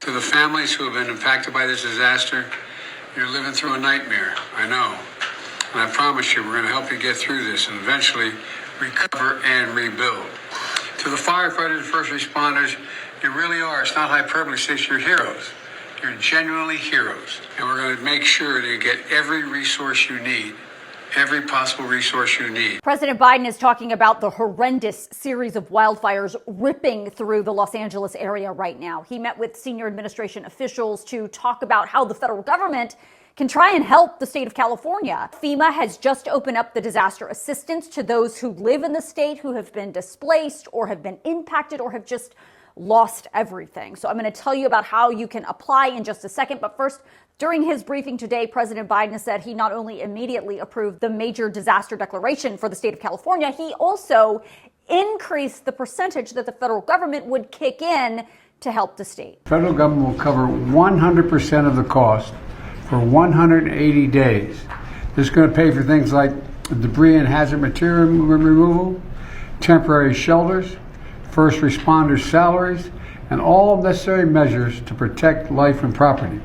To the families who have been impacted by this disaster, you're living through a nightmare, I know. And I promise you, we're going to help you get through this and eventually recover and rebuild. To the firefighters and first responders, you really are, it's not hyperbole, it's you're heroes. You're genuinely heroes. And we're going to make sure that you get every resource you need. Every possible resource you need. President Biden is talking about the horrendous series of wildfires ripping through the Los Angeles area right now. He met with senior administration officials to talk about how the federal government can try and help the state of California. FEMA has just opened up the disaster assistance to those who live in the state who have been displaced or have been impacted or have just lost everything. So I'm going to tell you about how you can apply in just a second. But first, during his briefing today, President Biden said he not only immediately approved the major disaster declaration for the state of California, he also increased the percentage that the federal government would kick in to help the state. Federal government will cover 100% of the cost for 180 days. This is going to pay for things like debris and hazard material removal, temporary shelters, first responders' salaries, and all necessary measures to protect life and property.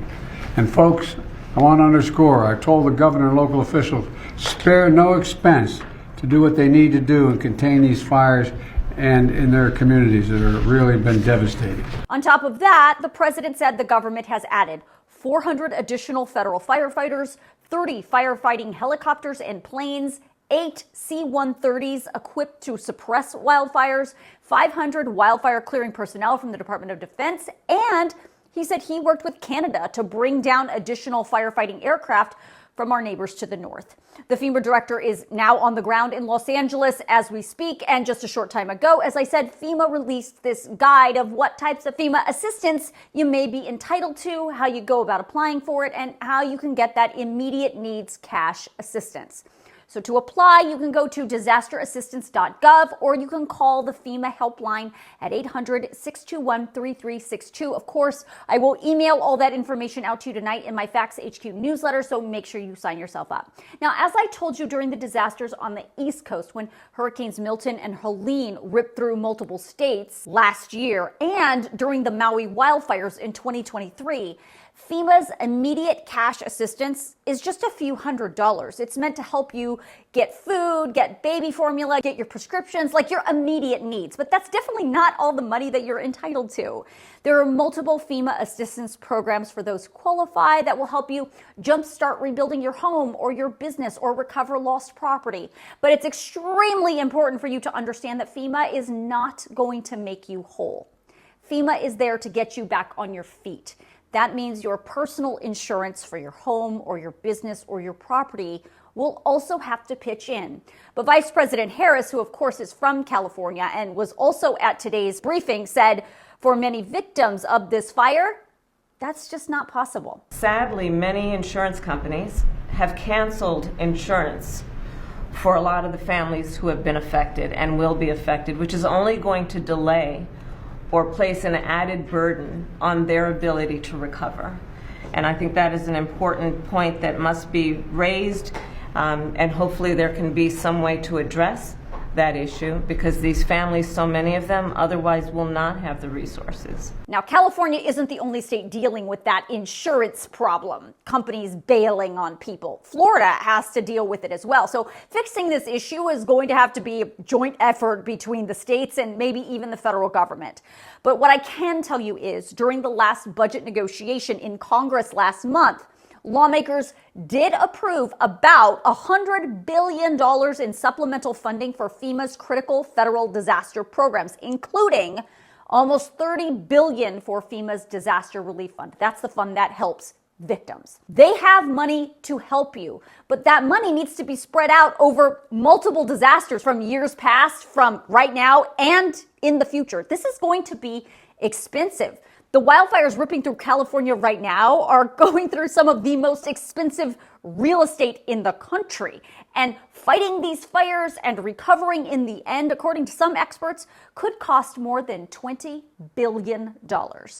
And folks, I want to underscore, I told the governor and local officials, spare no expense to do what they need to do and contain these fires and in their communities that have really been devastating. On top of that, the president said the government has added 400 additional federal firefighters, 30 firefighting helicopters and planes, 8 C-130s equipped to suppress wildfires, 500 wildfire clearing personnel from the Department of Defense, and he said he worked with Canada to bring down additional firefighting aircraft from our neighbors to the north. The FEMA director is now on the ground in Los Angeles as we speak, and just a short time ago, as I said, FEMA released this guide of what types of FEMA assistance you may be entitled to, how you go about applying for it, and how you can get that immediate needs cash assistance. So to apply, you can go to disasterassistance.gov or you can call the FEMA helpline at 800-621-3362. Of course, I will email all that information out to you tonight in my Facts HQ newsletter, so make sure you sign yourself up. Now, as I told you during the disasters on the East Coast, when Hurricanes Milton and Helene ripped through multiple states last year, and during the Maui wildfires in 2023, FEMA's immediate cash assistance is just a few $100s. It's meant to help you get food, get baby formula, get your prescriptions, like your immediate needs. But that's definitely not all the money that you're entitled to. There are multiple FEMA assistance programs for those who qualify that will help you jumpstart rebuilding your home or your business or recover lost property. But it's extremely important for you to understand that FEMA is not going to make you whole. FEMA is there to get you back on your feet. That means your personal insurance for your home or your business or your property will also have to pitch in. But Vice President Harris, who of course is from California and was also at today's briefing, said for many victims of this fire, that's just not possible. Sadly, many insurance companies have canceled insurance for a lot of the families who have been affected and will be affected, which is only going to delay or place an added burden on their ability to recover. And I think that is an important point that must be raised, and hopefully there can be some way to address that issue, because these families, so many of them, otherwise will not have the resources. Now, California isn't the only state dealing with that insurance problem, companies bailing on people. Florida has to deal with it as well. So fixing this issue is going to have to be a joint effort between the states and maybe even the federal government. But what I can tell you is, during the last budget negotiation in Congress last month, lawmakers did approve about $100 billion in supplemental funding for FEMA's critical federal disaster programs, including almost $30 billion for FEMA's disaster relief fund. That's the fund that helps victims. They have money to help you, but that money needs to be spread out over multiple disasters from years past, from right now, and in the future. This is going to be expensive. The wildfires ripping through California right now are going through some of the most expensive real estate in the country. And fighting these fires and recovering in the end, according to some experts, could cost more than $20 billion.